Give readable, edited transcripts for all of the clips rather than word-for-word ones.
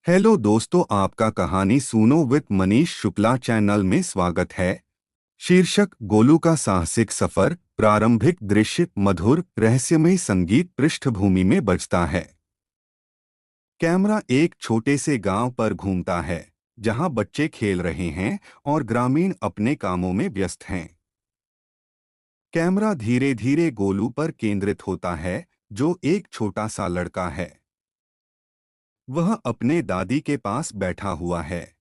Hello दोस्तों, आपका कहानी सुनो विद मनीष शुक्ला चैनल में स्वागत है। शीर्षक गोलू का साहसिक सफर। प्रारंभिक दृश्य मधुर रहस्यमय संगीत पृष्ठभूमि में बजता है। कैमरा एक छोटे से गांव पर घूमता है जहां बच्चे खेल रहे हैं और ग्रामीण अपने कामों में व्यस्त हैं। कैमरा धीरे धीरे गोलू पर केंद्रित होता है, जो एक छोटा सा लड़का है। वह अपने दादी के पास बैठा हुआ है,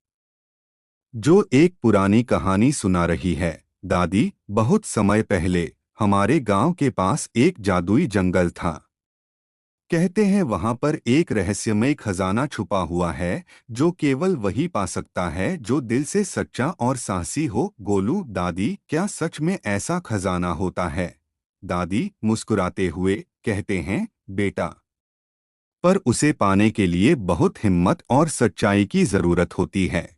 जो एक पुरानी कहानी सुना रही है। दादी, बहुत समय पहले हमारे गांव के पास एक जादुई जंगल था। कहते हैं वहां पर एक रहस्यमय खजाना छुपा हुआ है, जो केवल वही पा सकता है जो दिल से सच्चा और साहसी हो। गोलू, दादी, क्या सच में ऐसा खजाना होता है? दादी मुस्कुराते हुए कहते हैं, बेटा, पर उसे पाने के लिए बहुत हिम्मत और सच्चाई की जरूरत होती है।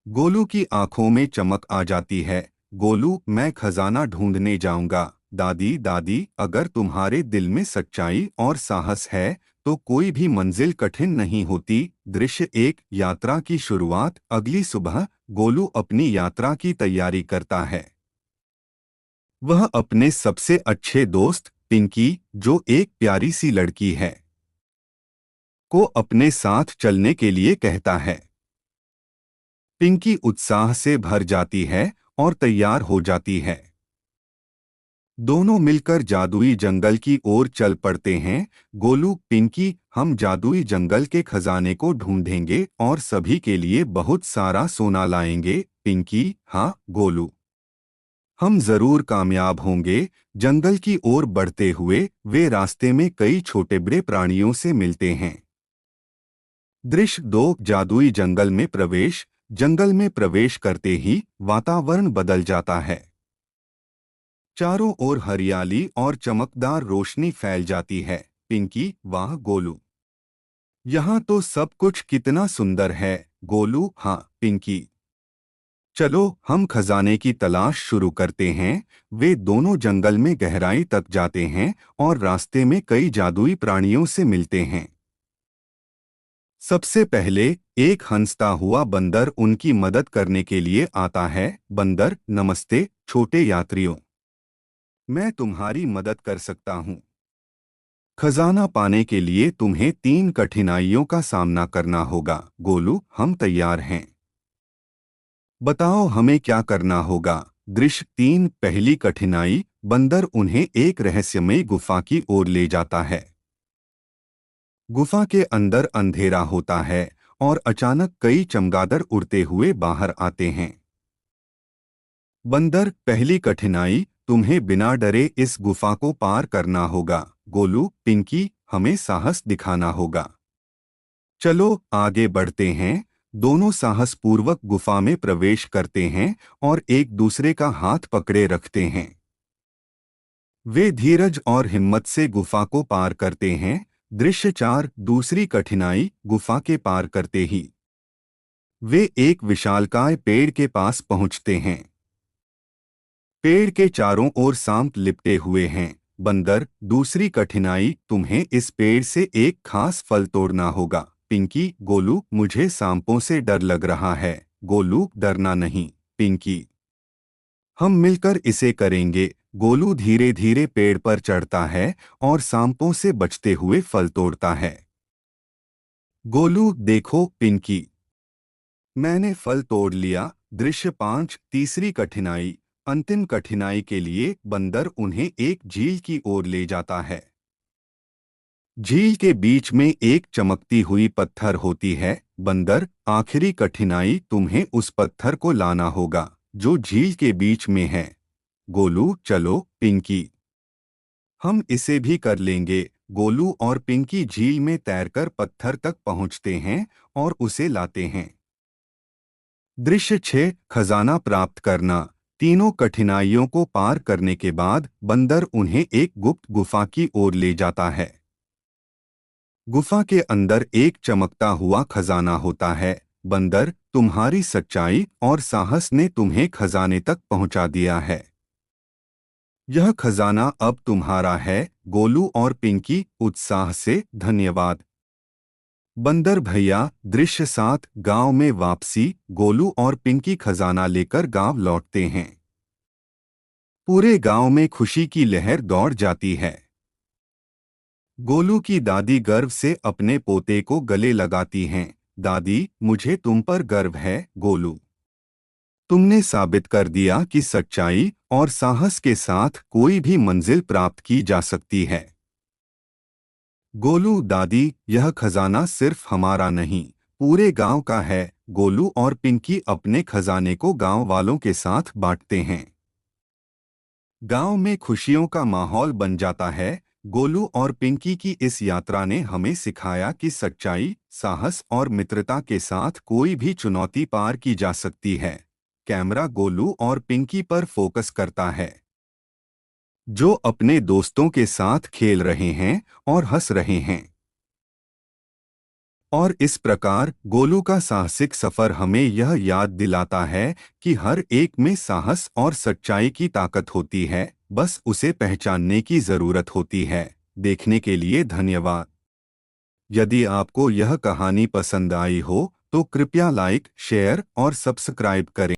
गोलू की आंखों में चमक आ जाती है। गोलू, मैं खजाना ढूंढने जाऊंगा। दादी, दादी, अगर तुम्हारे दिल में सच्चाई और साहस है तो कोई भी मंजिल कठिन नहीं होती। दृश्य एक, यात्रा की शुरुआत। अगली सुबह गोलू अपनी यात्रा की तैयारी करता है। वह अपने सबसे अच्छे दोस्त पिंकी, जो एक प्यारी सी लड़की है, को अपने साथ चलने के लिए कहता है। पिंकी उत्साह से भर जाती है और तैयार हो जाती है। दोनों मिलकर जादुई जंगल की ओर चल पड़ते हैं। गोलू, पिंकी, हम जादुई जंगल के खजाने को ढूंढेंगे और सभी के लिए बहुत सारा सोना लाएंगे। पिंकी, हाँ गोलू, हम जरूर कामयाब होंगे। जंगल की ओर बढ़ते हुए वे रास्ते में कई छोटे बड़े प्राणियों से मिलते हैं। दृश्य दो, जादुई जंगल में प्रवेश। जंगल में प्रवेश करते ही वातावरण बदल जाता है। चारों ओर हरियाली और चमकदार रोशनी फैल जाती है। पिंकी, वाह गोलू, यहाँ तो सब कुछ कितना सुंदर है। गोलू, हाँ पिंकी, चलो हम खजाने की तलाश शुरू करते हैं। वे दोनों जंगल में गहराई तक जाते हैं और रास्ते में कई जादुई प्राणियों से मिलते हैं। सबसे पहले एक हंसता हुआ बंदर उनकी मदद करने के लिए आता है। बंदर, नमस्ते छोटे यात्रियों, मैं तुम्हारी मदद कर सकता हूँ। खजाना पाने के लिए तुम्हें 3 कठिनाइयों का सामना करना होगा। गोलू, हम तैयार हैं, बताओ हमें क्या करना होगा। दृश्य 3, पहली कठिनाई। बंदर उन्हें एक रहस्यमय गुफा की ओर ले जाता है। गुफा के अंदर अंधेरा होता है और अचानक कई चमगादड़ उड़ते हुए बाहर आते हैं। बंदर, पहली कठिनाई, तुम्हें बिना डरे इस गुफा को पार करना होगा। गोलू, पिंकी, हमें साहस दिखाना होगा। चलो आगे बढ़ते हैं। दोनों साहसपूर्वक गुफा में प्रवेश करते हैं और एक दूसरे का हाथ पकड़े रखते हैं। वे धीरज और हिम्मत से गुफा को पार करते हैं। दृश्य 4, दूसरी कठिनाई। गुफा के पार करते ही वे एक विशालकाय पेड़ के पास पहुंचते हैं। पेड़ के चारों ओर सांप लिपटे हुए हैं। बंदर, दूसरी कठिनाई, तुम्हें इस पेड़ से एक खास फल तोड़ना होगा। पिंकी, गोलू, मुझे सांपों से डर लग रहा है। गोलू, डरना नहीं पिंकी, हम मिलकर इसे करेंगे। गोलू धीरे धीरे पेड़ पर चढ़ता है और सांपों से बचते हुए फल तोड़ता है। गोलू, देखो पिंकी, मैंने फल तोड़ लिया। दृश्य 5, तीसरी कठिनाई। अंतिम कठिनाई के लिए बंदर उन्हें एक झील की ओर ले जाता है। झील के बीच में एक चमकती हुई पत्थर होती है। बंदर, आखिरी कठिनाई, तुम्हें उस पत्थर को लाना होगा जो झील के बीच में है। गोलू, चलो पिंकी, हम इसे भी कर लेंगे। गोलू और पिंकी झील में तैरकर पत्थर तक पहुंचते हैं और उसे लाते हैं। दृश्य 6, खजाना प्राप्त करना। तीनों कठिनाइयों को पार करने के बाद बंदर उन्हें एक गुप्त गुफा की ओर ले जाता है। गुफा के अंदर एक चमकता हुआ खजाना होता है। बंदर, तुम्हारी सच्चाई और साहस ने तुम्हें खजाने तक पहुंचा दिया है। यह खजाना अब तुम्हारा है। गोलू और पिंकी उत्साह से, धन्यवाद। बंदर भैया दृश्य 7 गांव में वापसी। गोलू और पिंकी खजाना लेकर गांव लौटते हैं। पूरे गांव में खुशी की लहर दौड़ जाती है। गोलू की दादी गर्व से अपने पोते को गले लगाती हैं। दादी, मुझे तुम पर गर्व है गोलू। तुमने साबित कर दिया कि सच्चाई और साहस के साथ कोई भी मंजिल प्राप्त की जा सकती है। गोलू, दादी, यह खजाना सिर्फ हमारा नहीं, पूरे गांव का है। गोलू और पिंकी अपने खजाने को गांव वालों के साथ बांटते हैं। गांव में खुशियों का माहौल बन जाता है। गोलू और पिंकी की इस यात्रा ने हमें सिखाया कि सच्चाई, साहस और मित्रता के साथ कोई भी चुनौती पार की जा सकती है। कैमरा गोलू और पिंकी पर फोकस करता है, जो अपने दोस्तों के साथ खेल रहे हैं और हंस रहे हैं। और इस प्रकार गोलू का साहसिक सफर हमें यह याद दिलाता है कि हर एक में साहस और सच्चाई की ताकत होती है, बस उसे पहचानने की जरूरत होती है। देखने के लिए धन्यवाद। यदि आपको यह कहानी पसंद आई हो तो कृपया लाइक, शेयर और सब्सक्राइब करें।